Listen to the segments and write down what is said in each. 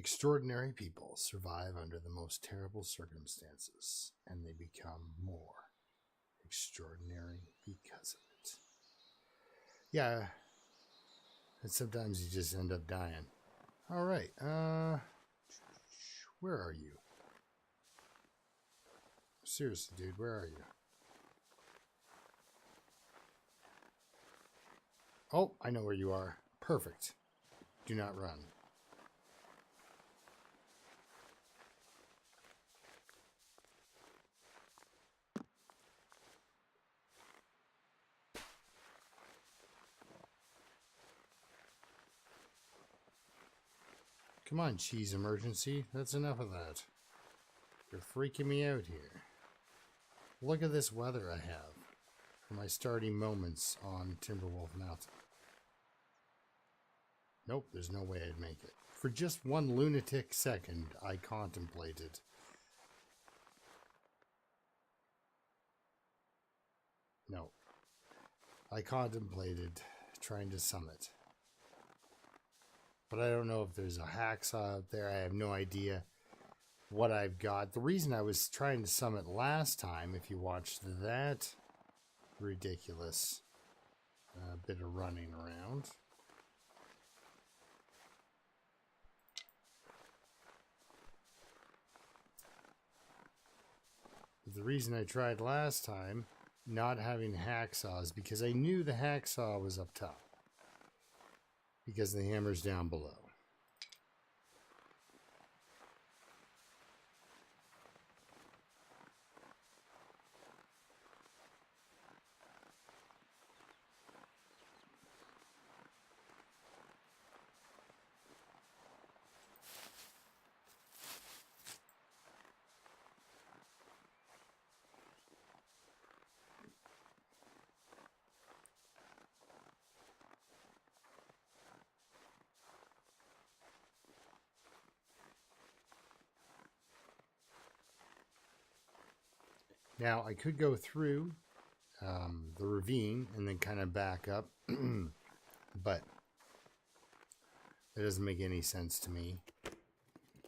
Extraordinary people survive under the most terrible circumstances, and they become more extraordinary because of it. Yeah, and sometimes you just end up dying. All right, where are you? Seriously, dude, where are you? Oh, I know where you are. Perfect. Do not run. Come on, cheese emergency. That's enough of that. You're freaking me out here. Look at this weather I have for my starting moments on Timberwolf Mountain. Nope, there's no way I'd make it. For just one lunatic second, I contemplated. No. I contemplated trying to summit. But I don't know if there's a hacksaw out there. I have no idea what I've got. The reason I was trying to summit last time, if you watched that ridiculous bit of running around. The reason I tried last time not having hacksaws because I knew the hacksaw was up top because the hammer's down below. Now, I could go through the ravine and then kind of back up, but that doesn't make any sense to me.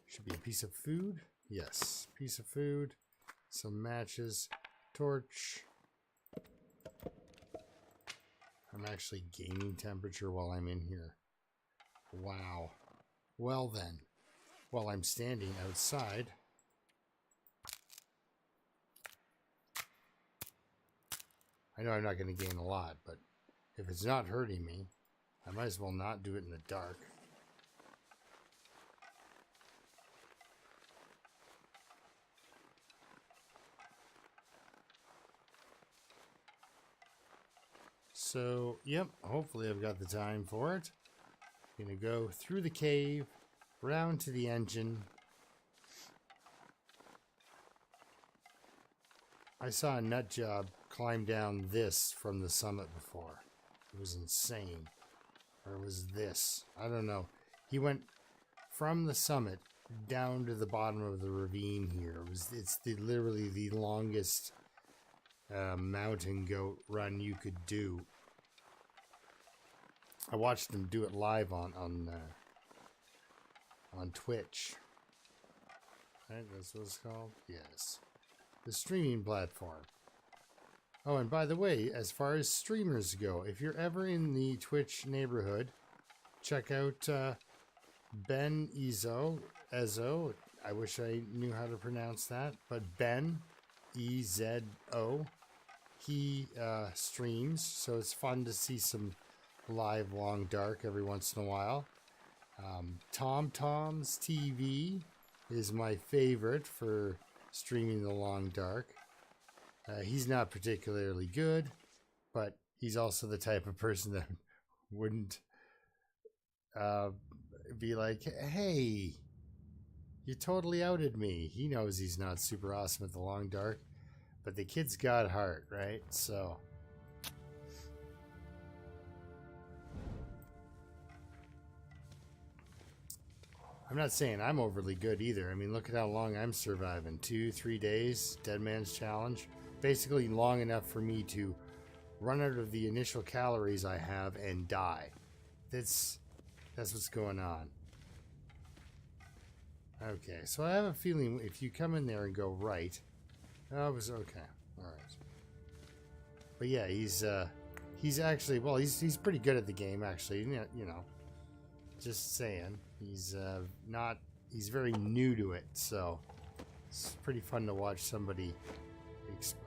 Should be a piece of food. Yes, piece of food, some matches, torch. I'm actually gaining temperature while I'm in here. Wow. Well then, while I'm standing outside, I know I'm not going to gain a lot, but if it's not hurting me, I might as well not do it in the dark. So, yep, hopefully I've got the time for it. I'm going to go through the cave, round to the engine. I saw a nut job climb down this from the summit before. It was insane. Or it was this. I don't know. He went from the summit down to the bottom of the ravine here. It's literally the longest mountain goat run you could do. I watched him do it live on Twitch. Right, that's what it's called? Yes. The streaming platform. Oh, and by the way, as far as streamers go, if you're ever in the Twitch neighborhood, check out Ben Ezo. I wish I knew how to pronounce that, but Ben E-Z-O. He streams, so it's fun to see some live long dark every once in a while. Tom's TV is my favorite for streaming the long dark. He's not particularly good, but he's also the type of person that wouldn't be like, hey, you totally outed me. He knows he's not super awesome at the long dark, but the kid's got heart, right? So I'm not saying I'm overly good either. I mean, look at how long I'm surviving. 2-3 days, Dead Man's Challenge. Basically long enough for me to run out of the initial calories I have and die. That's what's going on. Okay, so I have a feeling if you come in there and go right, oh, it was okay. All right. But yeah, he's actually, well, he's pretty good at the game actually. You know, just saying. He's not. He's very new to it, so it's pretty fun to watch somebody.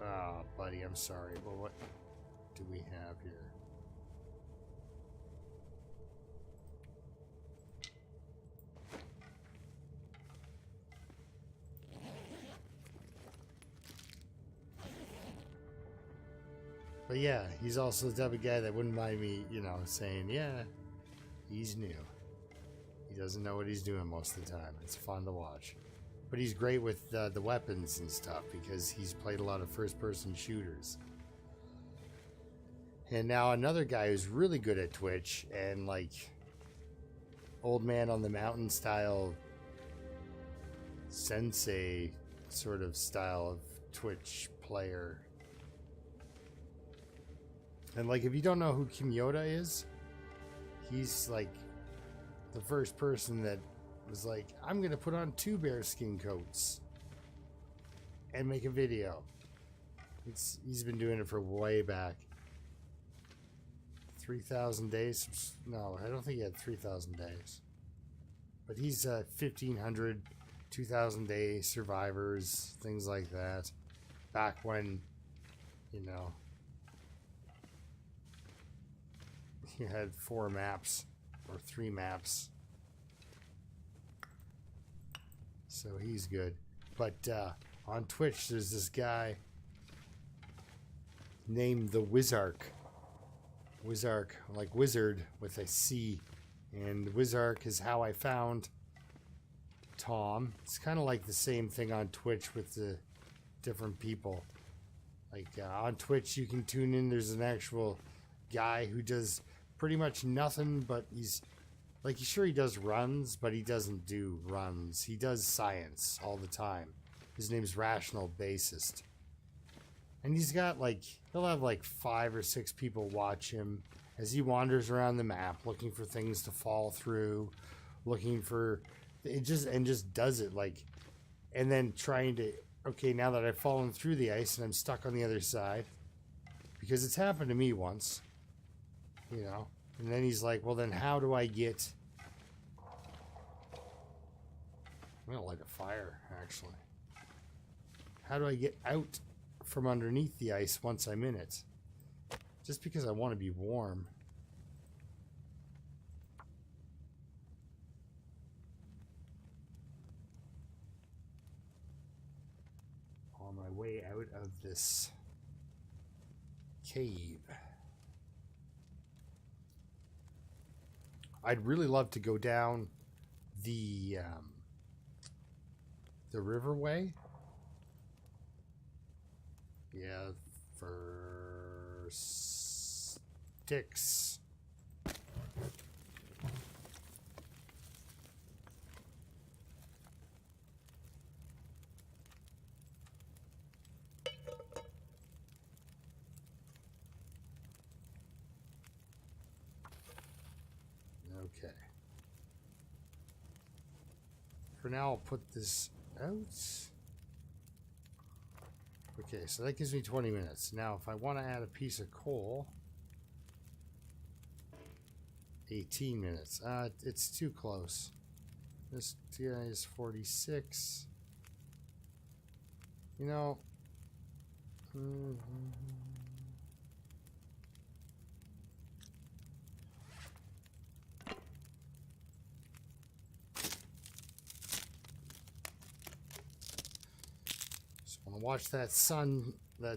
Oh, buddy, I'm sorry. Well, what do we have here? But yeah, he's also the type of guy that wouldn't mind me, you know, saying, yeah, he's new. He doesn't know what he's doing most of the time. It's fun to watch. But he's great with the weapons and stuff because he's played a lot of first-person shooters. And now another guy who's really good at Twitch and like old man on the mountain style sensei sort of style of Twitch player. And like if you don't know who Kimyoda is, he's like the first person that was like, I'm gonna put on 2 bearskin coats and make a video. He's been doing it for way back. 3,000 days? No, I don't think he had 3,000 days. But he's 1,500, 2,000 day survivors, things like that. Back when, you know, you had 4 maps or 3 maps. So he's good. But on Twitch, there's this guy named the Wizark. Wizark, like wizard with a C. And Wizark is how I found Tom. It's kind of like the same thing on Twitch with the different people. Like on Twitch, you can tune in. There's an actual guy who does pretty much nothing, but he's like, sure, he does runs, but he doesn't do runs. He does science all the time. His name's Rational Bassist. And he's got like, he'll have like 5 or 6 people watch him as he wanders around the map looking for things to fall through, looking for it, just does it like, and then trying to, okay, now that I've fallen through the ice and I'm stuck on the other side, because it's happened to me once, you know, and then he's like, well, then how do I get, I'm gonna light a fire actually. How do I get out from underneath the ice once I'm in it? Just because I want to be warm. On my way out of this cave. I'd really love to go down the riverway. Yeah, for sticks. Okay. For now, I'll put this out. Okay, so that gives me 20 minutes. Now, if I want to add a piece of coal, 18 minutes. It's too close. This guy is 46. You know, watch that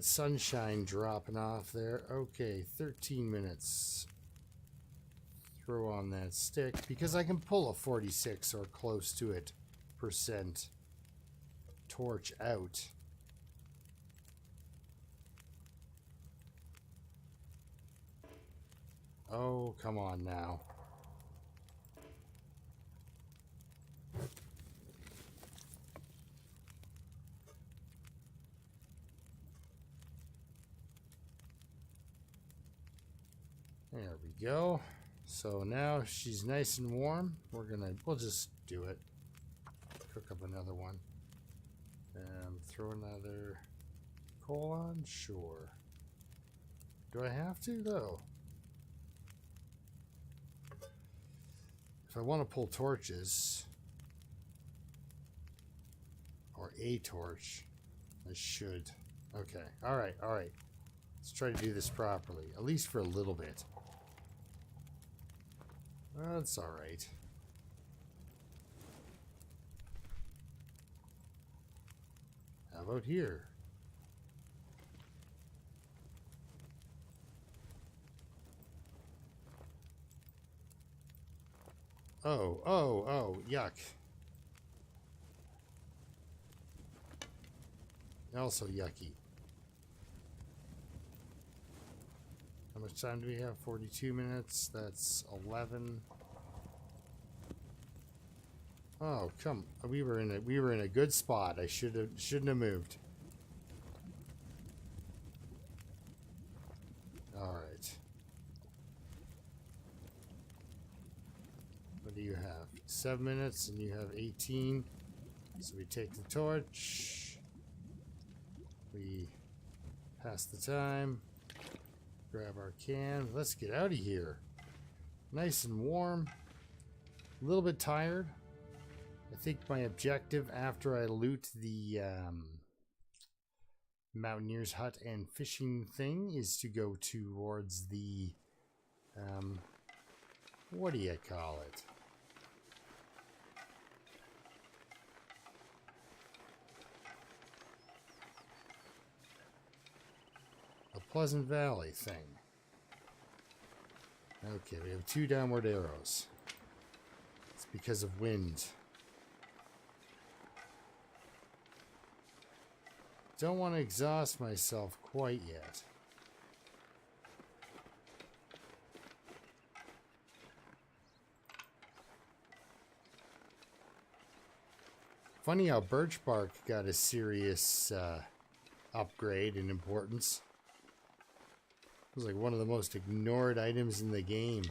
sunshine dropping off there. Okay, 13 minutes. Throw on that stick because I can pull a 46 or close to it % torch out. Oh, come on now. There we go. So now she's nice and warm. We'll just do it. cook up another one. Throw another coal on? Sure. Do I have to, though? If I want to pull torches, or a torch, I should. Okay, alright, alright. Let's try to do this properly, at least for a little bit. That's alright. How about here? Oh, yuck. Also yucky. How much time do we have? 42 minutes. That's 11. Oh, come. We were in a good spot. I shouldn't have moved. All right. What do you have? 7 minutes, and you have 18. So we take the torch. We pass the time. Grab our can. Let's get out of here. Nice and warm. A little bit tired. I think my objective after I loot the Mountaineer's Hut and fishing thing is to go towards the what do you call it? A Pleasant Valley thing. Okay, we have 2 downward arrows. It's because of wind. Don't want to exhaust myself quite yet. Funny how birch bark got a serious upgrade in importance. It was like one of the most ignored items in the game.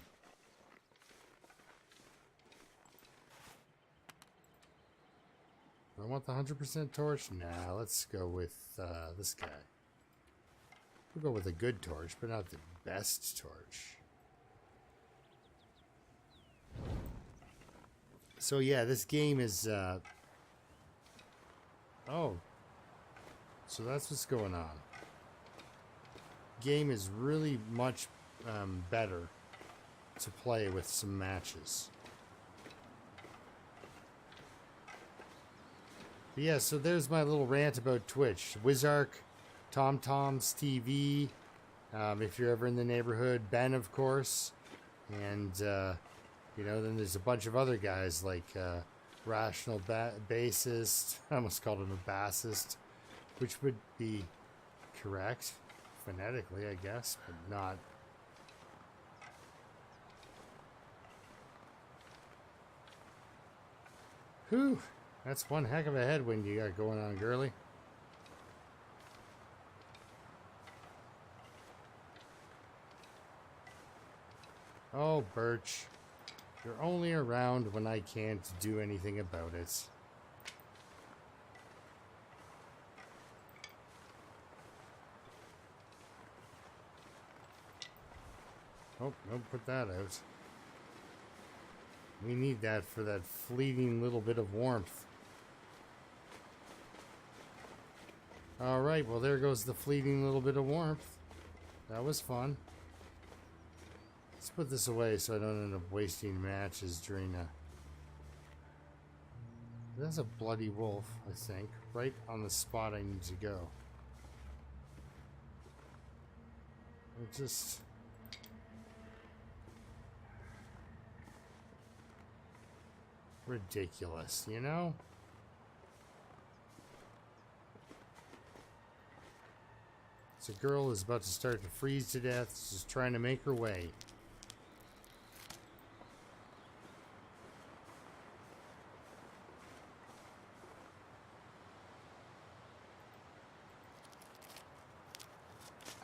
I want the 100% torch? Nah, let's go with this guy. We'll go with a good torch, but not the best torch. So yeah, this game is... Oh. So that's what's going on. Game is really much better to play with some matches. But yeah, so there's my little rant about Twitch. Wizark, TomToms TV, if you're ever in the neighborhood, Ben, of course, and you know, then there's a bunch of other guys like Rational Bassist. I almost called him a bassist, which would be correct phonetically, I guess, but not. Whew, that's one heck of a headwind you got going on, girly. Oh, Birch, you're only around when I can't do anything about it. Oh, don't put that out. We need that for that fleeting little bit of warmth. Alright, well there goes the fleeting little bit of warmth. That was fun. Let's put this away so I don't end up wasting matches during a... That's a bloody wolf, I think. Right on the spot I need to go. It just... ridiculous, you know? This girl is about to start to freeze to death, just trying to make her way.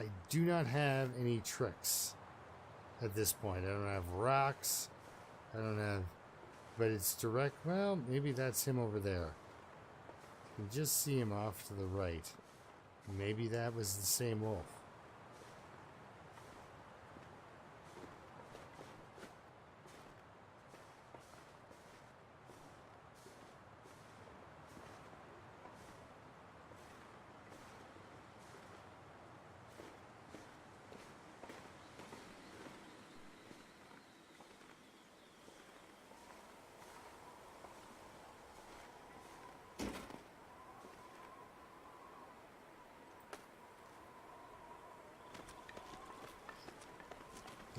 I do not have any tricks at this point. I don't have rocks. I don't have but it's direct. Well, maybe that's him over there. You can just see him off to the right. Maybe that was the same wolf.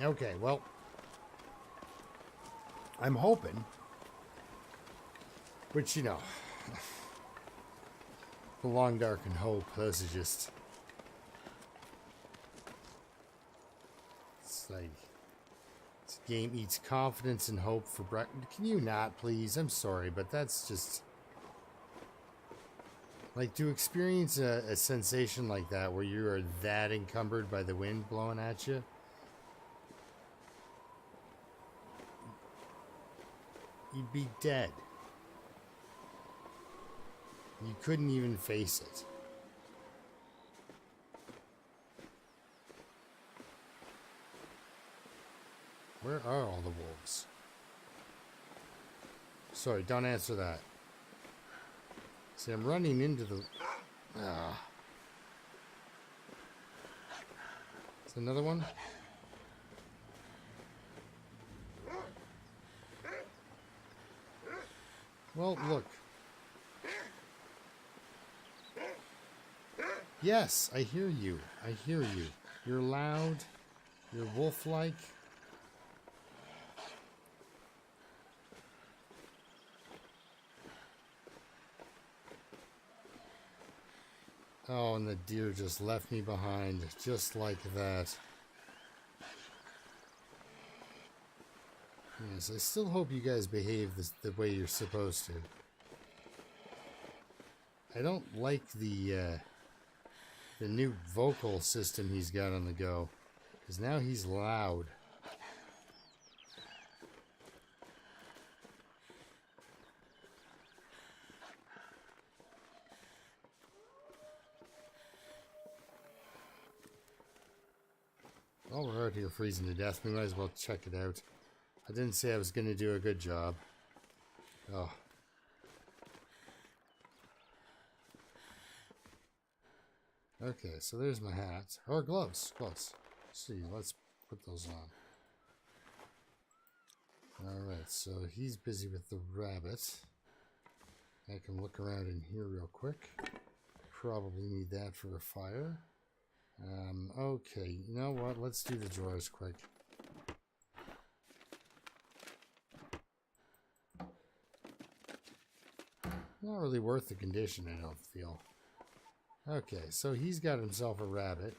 Okay, well, I'm hoping, which, you know, the long, dark, and hope, those are just, it's like, this game eats confidence and hope for breakfast. Can you not, please? I'm sorry, but that's just, like, to experience a sensation like that, where you are that encumbered by the wind blowing at you, you'd be dead. You couldn't even face it. Where are all the wolves? Sorry, don't answer that. See, I'm running into the... Ah. Is another one? Well, look. Yes, I hear you. I hear you. You're loud. You're wolf-like. Oh, and the deer just left me behind, just like that. Yes, I still hope you guys behave the way you're supposed to. I don't like the new vocal system he's got on the go, because now he's loud. While we're out here freezing to death, we might as well check it out. I didn't say I was going to do a good job. Oh. Okay, so there's my hat. Or gloves. Gloves. Let's see, let's put those on. Alright, so he's busy with the rabbit. I can look around in here real quick. Probably need that for a fire. Okay, you know what? Let's do the drawers quick. Not really worth the condition, I don't feel. Okay, so he's got himself a rabbit,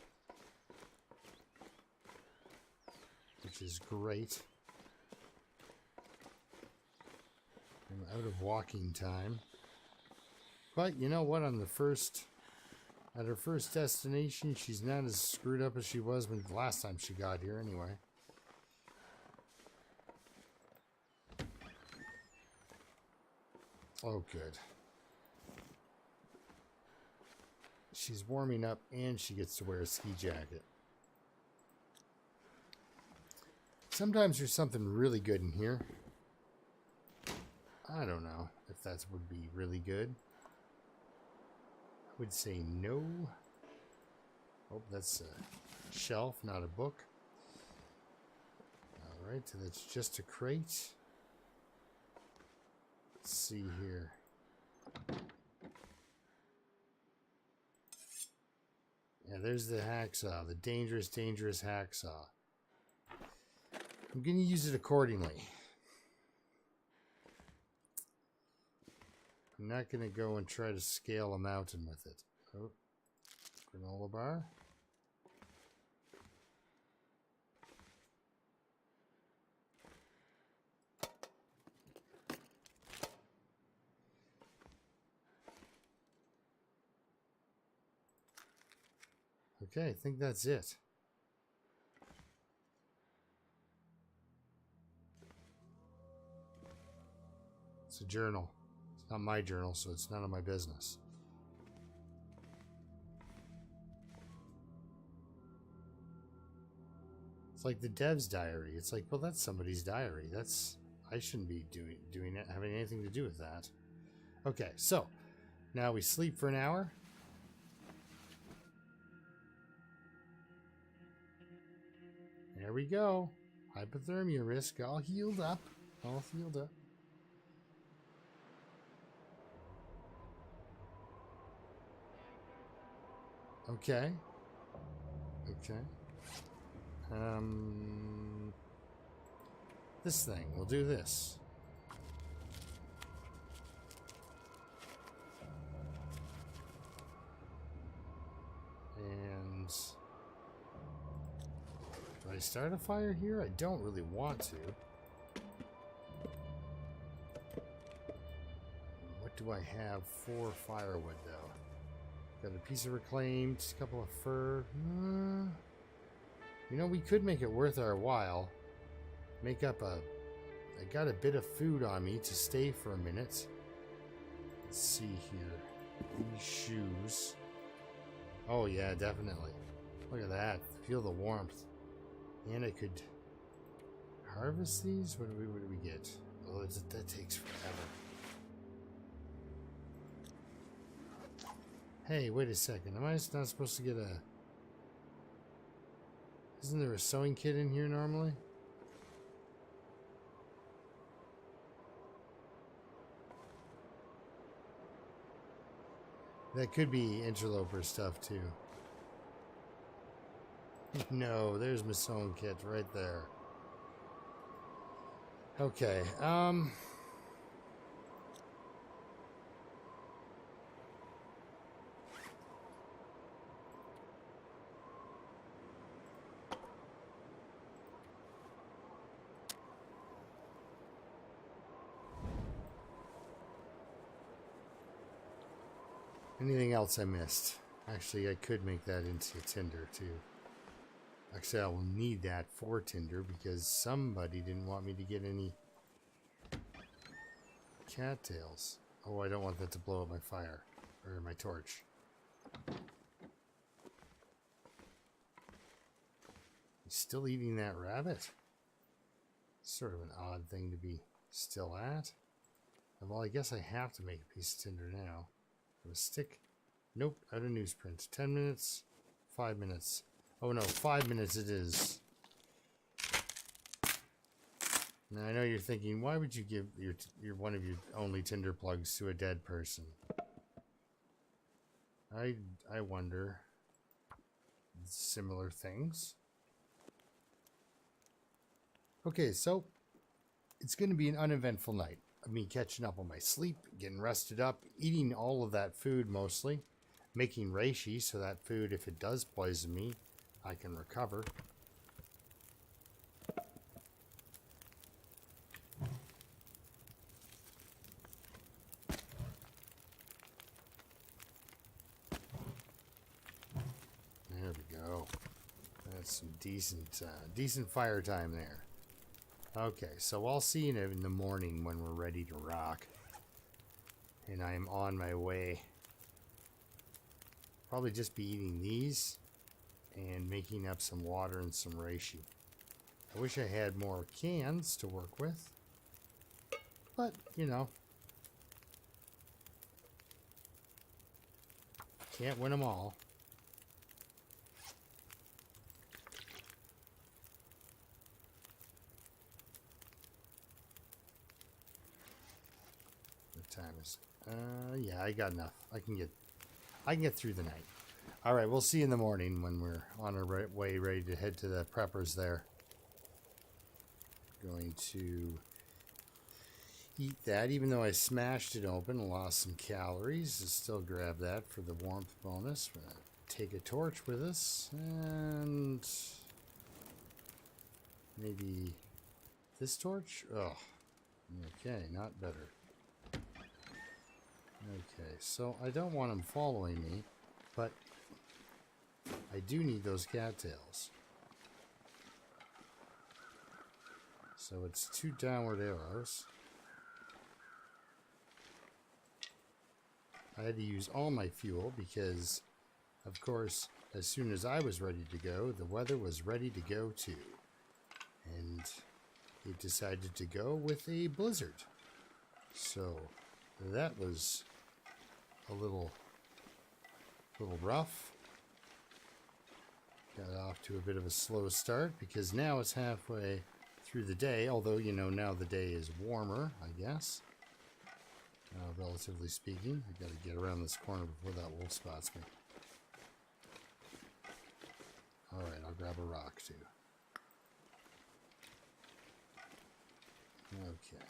which is great. I'm out of walking time. But you know what? On the at her first destination, she's not as screwed up as she was when the last time she got here anyway. Oh, good. She's warming up and she gets to wear a ski jacket. Sometimes there's something really good in here. I don't know if that would be really good. I would say no. Oh, that's a shelf, not a book. Alright, so that's just a crate. Let's see here. Yeah, there's the hacksaw, the dangerous, dangerous hacksaw. I'm going to use it accordingly. I'm not going to go and try to scale a mountain with it. Oh, granola bar. Okay, I think that's it. It's a journal. It's not my journal, so it's none of my business. It's like the dev's diary. It's like, well, that's somebody's diary. I shouldn't be doing it, having anything to do with that. Okay, so now we sleep for an hour. There we go. Hypothermia risk all healed up. All healed up. Okay. Okay. This thing. We'll do this. And do I start a fire here? I don't really want to. What do I have for firewood, though? Got a piece of reclaimed, a couple of fur. You know, we could make it worth our while. Make up I got a bit of food on me to stay for a minute. Let's see here. These shoes. Oh, yeah, definitely. Look at that. Feel the warmth. And I could harvest these? What do we get? Oh, that takes forever. Hey, wait a second. Am I not supposed to get a... Isn't there a sewing kit in here normally? That could be interloper stuff, too. No, there's my sewing kit right there. Okay, anything else I missed? Actually, I could make that into tinder, too. Actually, I will need that for tinder because somebody didn't want me to get any cattails. Oh, I don't want that to blow up my fire or my torch. He's still eating that rabbit? Sort of an odd thing to be still at. Well, I guess I have to make a piece of tinder now. A stick. Nope, out of newsprint. 10 minutes. 5 minutes. Oh no, 5 minutes it is. Now I know you're thinking, why would you give your one of your only tinder plugs to a dead person? I wonder. Similar things. Okay, so it's going to be an uneventful night. Me catching up on my sleep, getting rested up, eating all of that food mostly, making reishi so that food, if it does poison me, I can recover. There we go. That's some decent fire time there. Okay, so I'll see you in the morning when we're ready to rock. And I'm on my way. Probably just be eating these and making up some water and some reishi. I wish I had more cans to work with. But, you know. Can't win them all. Time is yeah, I got enough. I can get through the night. All right, we'll see you in the morning when we're on our way ready to head to the preppers there. Going to eat that, even though I smashed it open and lost some calories. I'll still grab that for the warmth bonus. We're gonna take a torch with us and maybe this torch. Oh, okay, not better. Okay, so I don't want them following me, but I do need those cattails. So it's 2 downward arrows. I had to use all my fuel because, of course, as soon as I was ready to go, the weather was ready to go too. And it decided to go with a blizzard. So that was a little rough. Got off to a bit of a slow start because now it's halfway through the day, although, you know, now the day is warmer, I guess. Relatively speaking. I gotta get around this corner before that wolf spots me. Alright, I'll grab a rock too. Okay.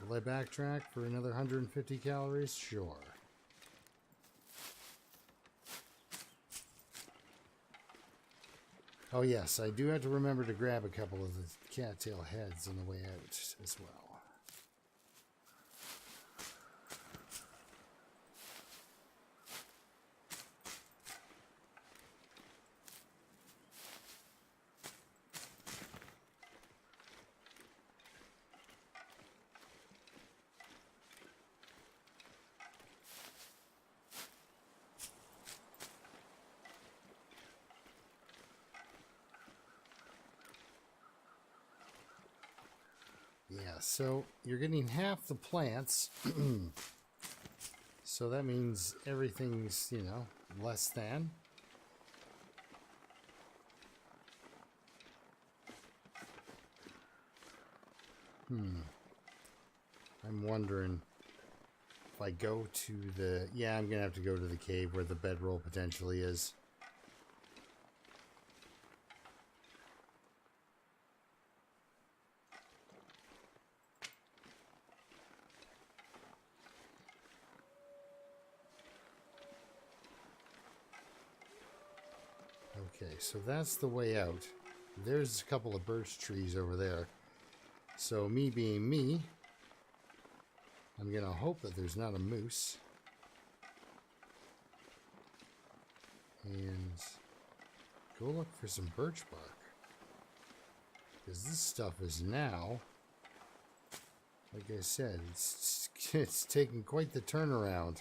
Will I backtrack for another 150 calories? Sure. Oh yes, I do have to remember to grab a couple of the cattail heads on the way out as well. Yeah, so you're getting half the plants, so that means everything's, you know, less than. I'm wondering if I go to the... Yeah, I'm going to have to go to the cave where the bedroll potentially is. Okay, so that's the way out. There's a couple of birch trees over there. So me being me, I'm going to hope that there's not a moose. And go look for some birch bark. Because this stuff is now, like I said, it's taking quite the turnaround.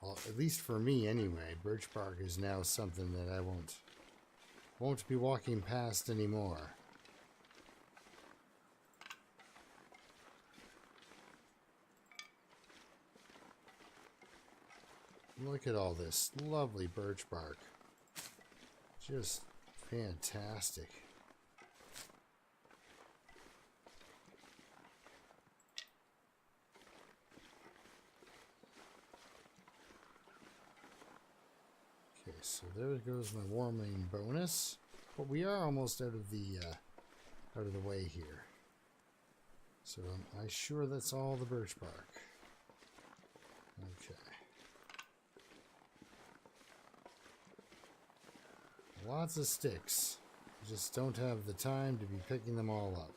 Well, at least for me anyway, birch bark is now something that I won't be walking past anymore. Look at all this lovely birch bark. Just fantastic. Okay, so there goes my warming bonus. But we are almost out of the way here. So am I sure that's all the birch bark? Okay. Lots of sticks. Just don't have the time to be picking them all up.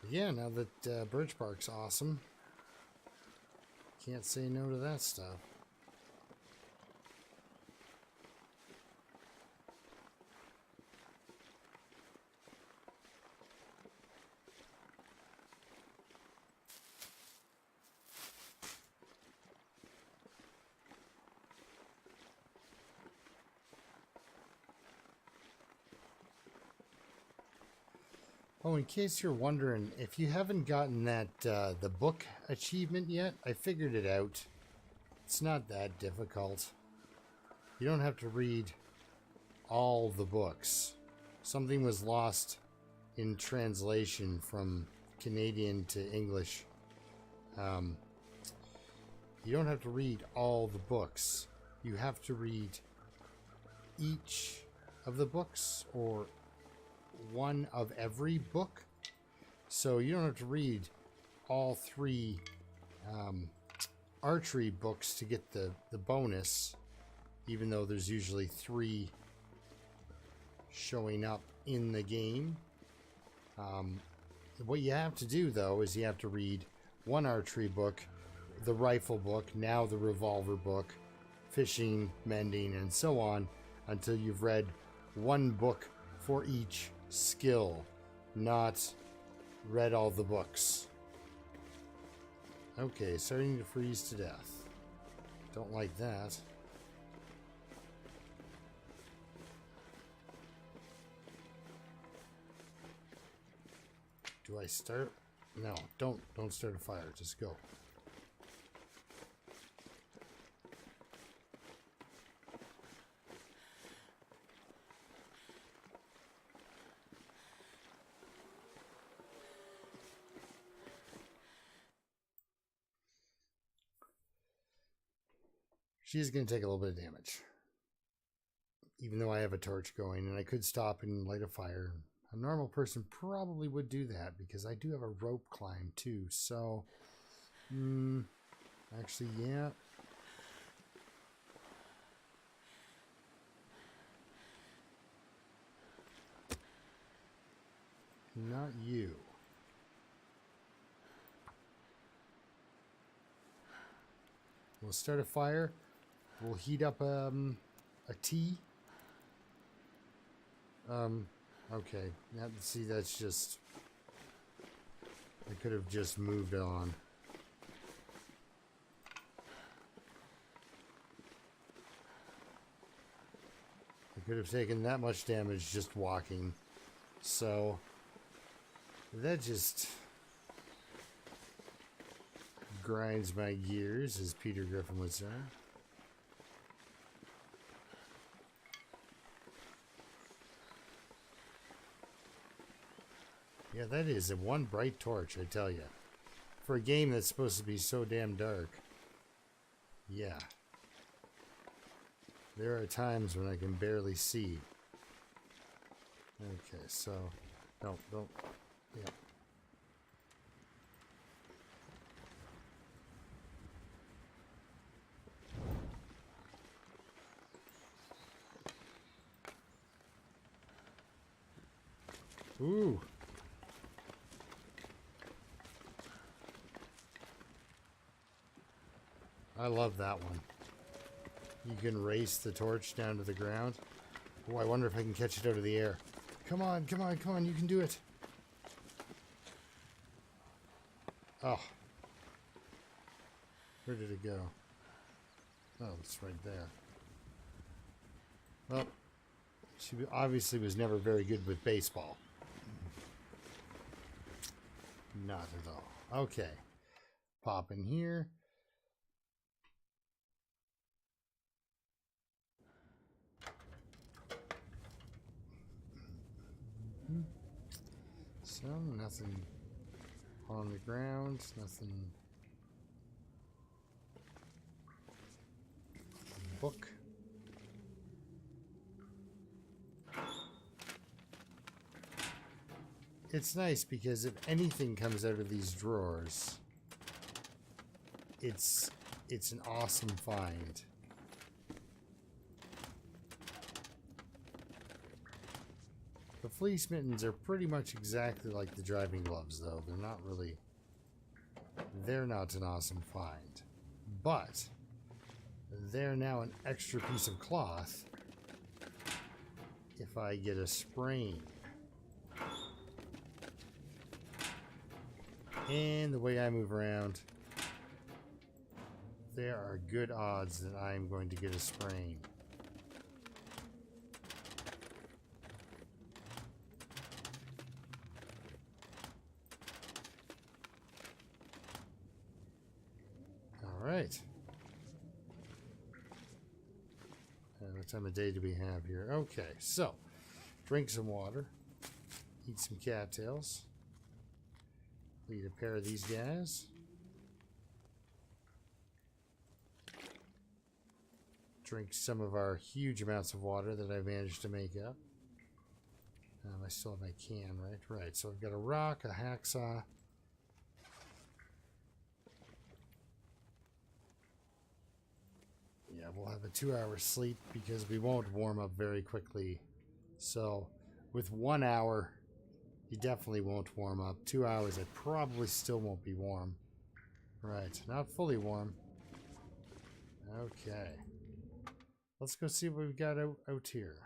But yeah, now that birch bark's awesome, can't say no to that stuff. Oh, in case you're wondering, if you haven't gotten that the book achievement yet, I figured it out. It's not that difficult. You don't have to read all the books. Something was lost in translation from Canadian to English. You don't have to read all the books. You have to read each of the books, or one of every book. So you don't have to read all three archery books to get the bonus, even though there's usually 3 showing up in the game. What you have to do, though, is you have to read one archery book, the rifle book, now the revolver book, fishing, mending, and so on, until you've read one book for each skill, not read all the books. Okay, starting to freeze to death. Don't like that. Do I start? No, don't start a fire. Just go. She's going to take a little bit of damage. Even though I have a torch going, and I could stop and light a fire. A normal person probably would do that because I do have a rope climb too. So, actually, yeah. Not you. We'll start a fire. We'll heat up a tea. Okay. Now, see, that's just... I could have just moved on. I could have taken that much damage just walking. So, that just grinds my gears, as Peter Griffin would say. Yeah, that is a one bright torch, I tell you. For a game that's supposed to be so damn dark. Yeah. There are times when I can barely see. Okay, so... Don't... Yeah. Ooh. I love that one. You can race the torch down to the ground. Oh, I wonder if I can catch it out of the air. Come on, come on, come on, you can do it. Oh. Where did it go? Oh, it's right there. Well, she obviously was never very good with baseball. Not at all. Okay. Pop in here. So, nothing on the ground, nothing. Book. It's nice because if anything comes out of these drawers, it's an awesome find. The fleece mittens are pretty much exactly like the driving gloves, though. They're not an awesome find. But they're now an extra piece of cloth if I get a sprain. And the way I move around, there are good odds that I'm going to get a sprain. Right. What time of day do we have here? Okay, so drink some water, eat some cattails, lead a pair of these guys, drink some of our huge amounts of water that I managed to make up. I still have my can, right? Right, so I've got a rock, a hacksaw. Yeah, we'll have a 2-hour sleep because we won't warm up very quickly. So with 1 hour, You definitely won't warm up. 2 hours, I probably still won't be warm. Right, not fully warm. Okay. Let's go see what we've got out here.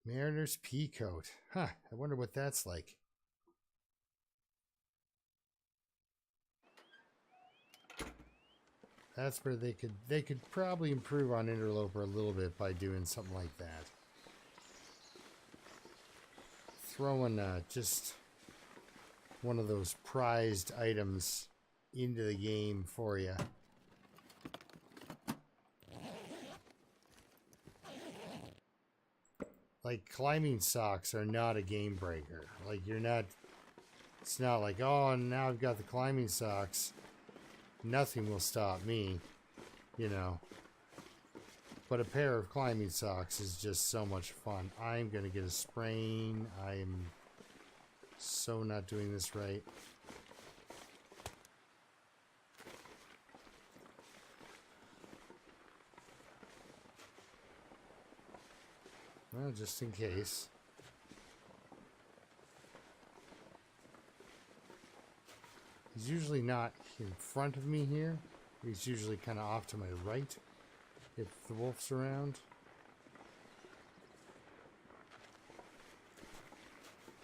Mariner's pea coat. Huh, I wonder what that's like. That's where they could probably improve on Interloper a little bit by doing something like that. Throwing just one of those prized items into the game for you. Like, climbing socks are not a game breaker. Like, you're not... It's not like, oh, now I've got the climbing socks. Nothing will stop me, you know. But a pair of climbing socks is just so much fun. I'm going to get a sprain. I am so not doing this right. Well, just in case. He's usually not in front of me here. He's usually kind of off to my right if the wolf's around.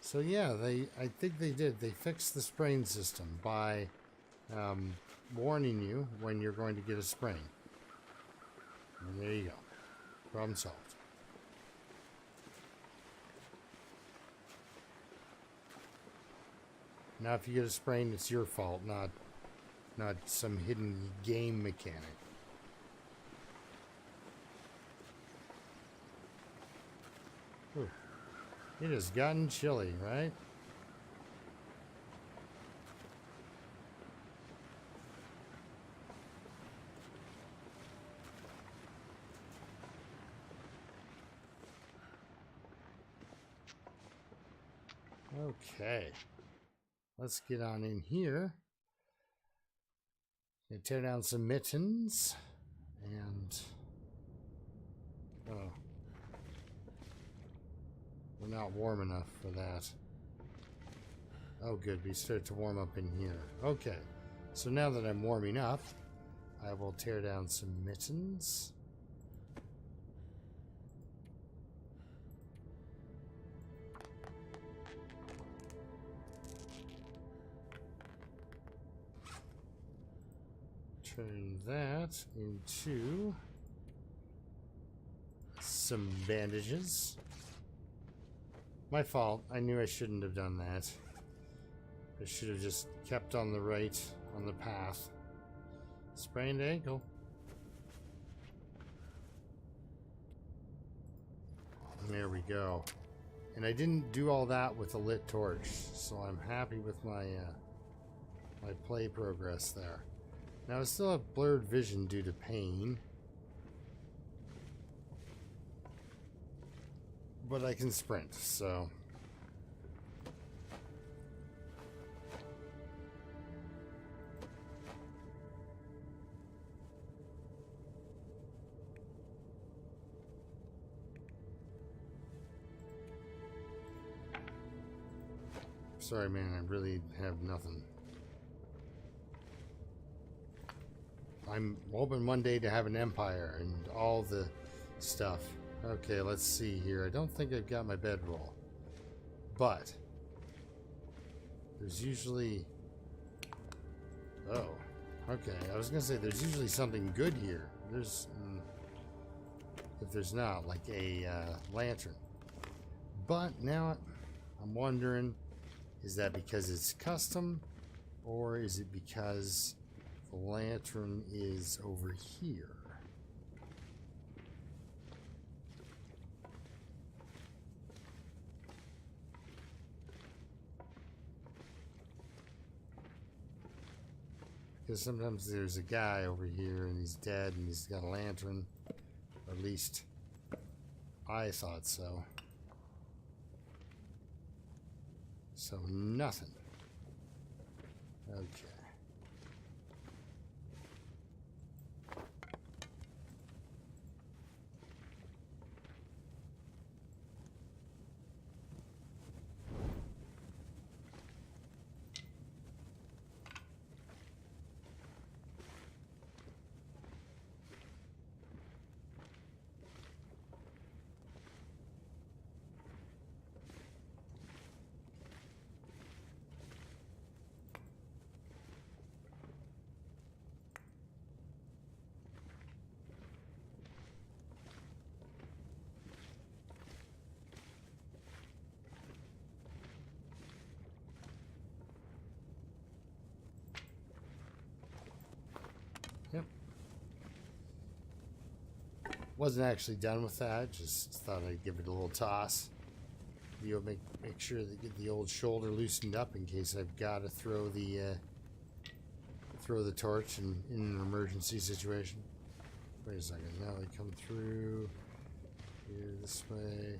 So yeah, I think they did. They fixed the sprain system by warning you when you're going to get a sprain. And there you go. Problem solved. Now, if you get a sprain, it's your fault, not some hidden game mechanic. Ooh. It has gotten chilly, right? Okay. Let's get on in here. And tear down some mittens. And... oh. We're not warm enough for that. Oh good, we start to warm up in here. Okay. So now that I'm warming up, I will tear down some mittens. Turn that into some bandages. My fault. I knew I shouldn't have done that. I should have just kept on the right, on the path. Sprained ankle. There we go. And I didn't do all that with a lit torch, so I'm happy with my my play progress there. Now I still have blurred vision due to pain. But I can sprint, so... sorry, man, I really have nothing. I'm hoping one day to have an empire and all the stuff. Okay, let's see here. I don't think I've got my bedroll. But there's usually... oh, okay. I was going to say there's usually something good here. There's... if there's not, like a lantern. But now I'm wondering, is that because it's custom? Or is it because the lantern is over here? Because sometimes there's a guy over here and he's dead and he's got a lantern. Or at least I thought so. So nothing. Okay. Wasn't actually done with that. Just thought I'd give it a little toss. You'll make sure that get the old shoulder loosened up in case I've got to throw the torch in an emergency situation. Wait a second. Now they come through here this way,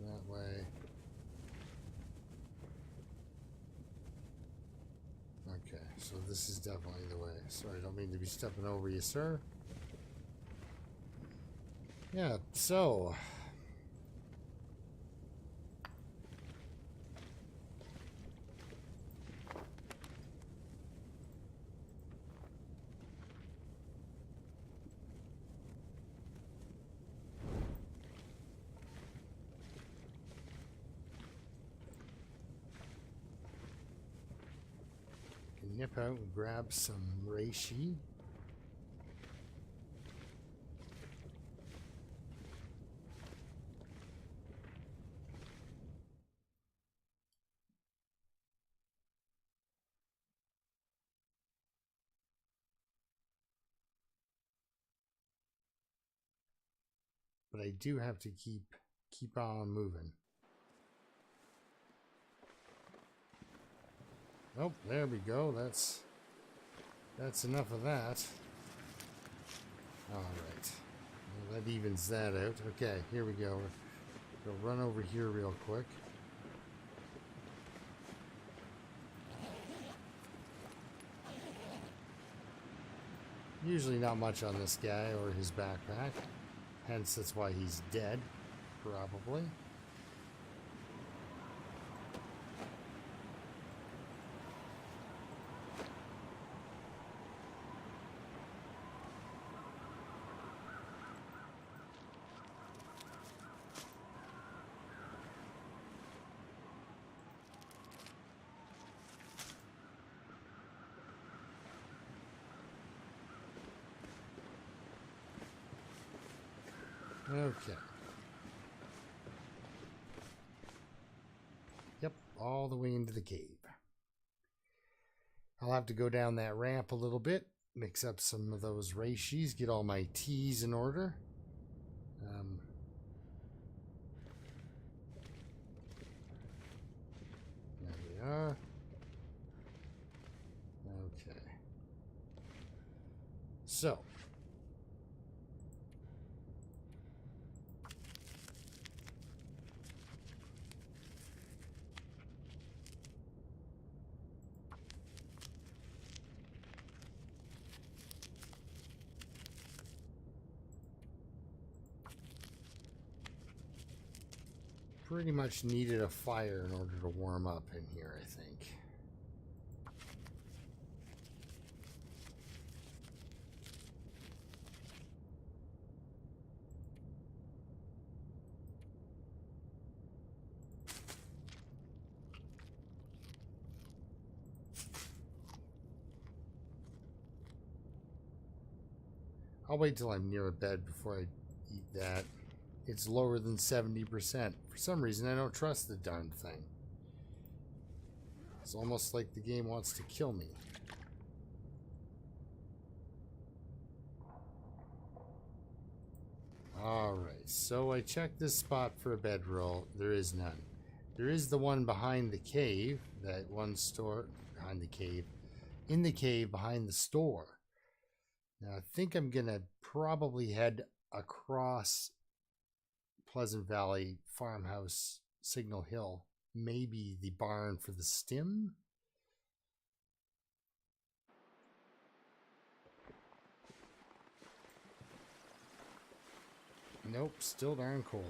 that way. Okay, so this is definitely the way. Sorry, I don't mean to be stepping over you, sir. Yeah, so can nip out and grab some reishi. But I do have to keep on moving. Oh, there we go. That's enough of that. All right. Well, that evens that out. Okay, here we go. We'll run over here real quick. Usually not much on this guy or his backpack. Hence, that's why he's dead, probably. Okay. Yep, all the way into the cave. I'll have to go down that ramp a little bit, mix up some of those reishis, get all my teas in order. There we are. Okay. So. Pretty much needed a fire in order to warm up in here, I think. I'll wait till I'm near a bed before I eat that. It's lower than 70%. For some reason, I don't trust the darn thing. It's almost like the game wants to kill me. Alright, so I checked this spot for a bedroll. There is none. There is the one behind the cave. That one store behind the cave. In the cave behind the store. Now, I think I'm going to probably head across Pleasant Valley Farmhouse, Signal Hill. Maybe the barn for the stim? Nope, still darn cold.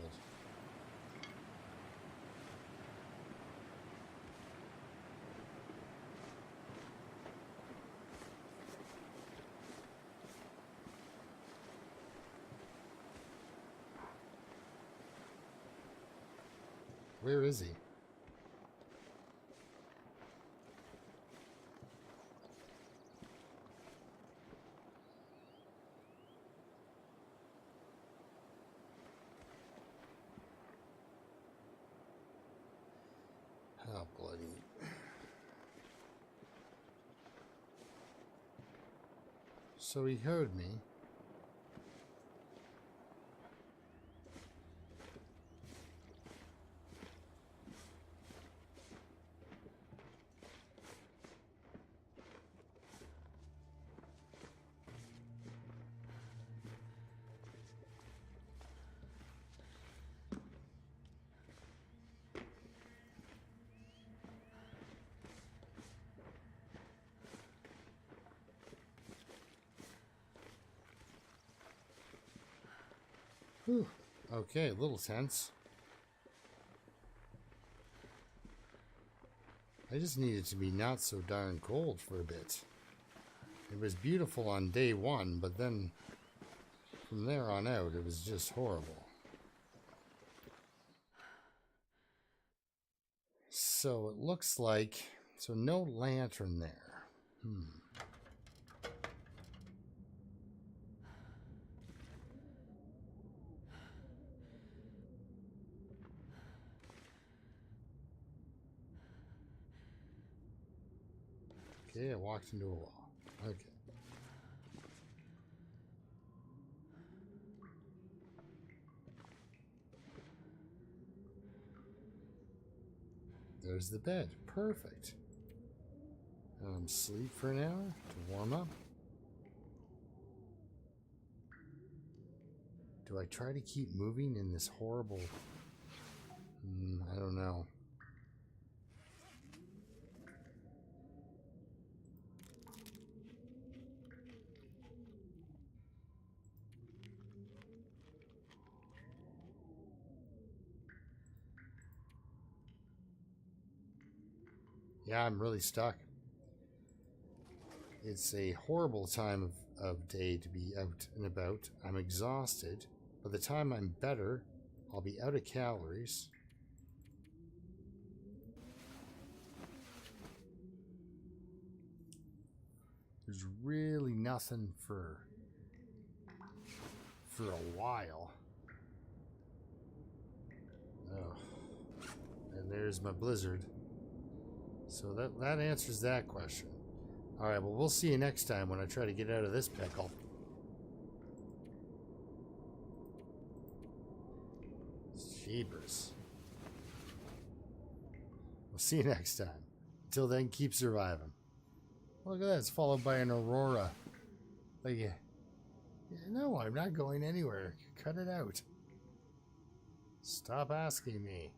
Where is he? Oh, bloody. So he heard me. Whew. Okay, a little tense. I just needed to be not so darn cold for a bit. It was beautiful on day one, but then from there on out, it was just horrible. So it looks like, so no lantern there. Okay, I walked into a wall. Okay. There's the bed. Perfect. Sleep for an hour to warm up. Do I try to keep moving in this horrible... I don't know. Yeah, I'm really stuck. It's a horrible time of day to be out and about. I'm exhausted. By the time I'm better, I'll be out of calories. There's really nothing for a while. Oh. And there's my blizzard. So that answers that question. Alright, well, we'll see you next time when I try to get out of this pickle. Jeepers. We'll see you next time. Until then, keep surviving. Look at that, it's followed by an aurora. Like, yeah, no, I'm not going anywhere. Cut it out. Stop asking me.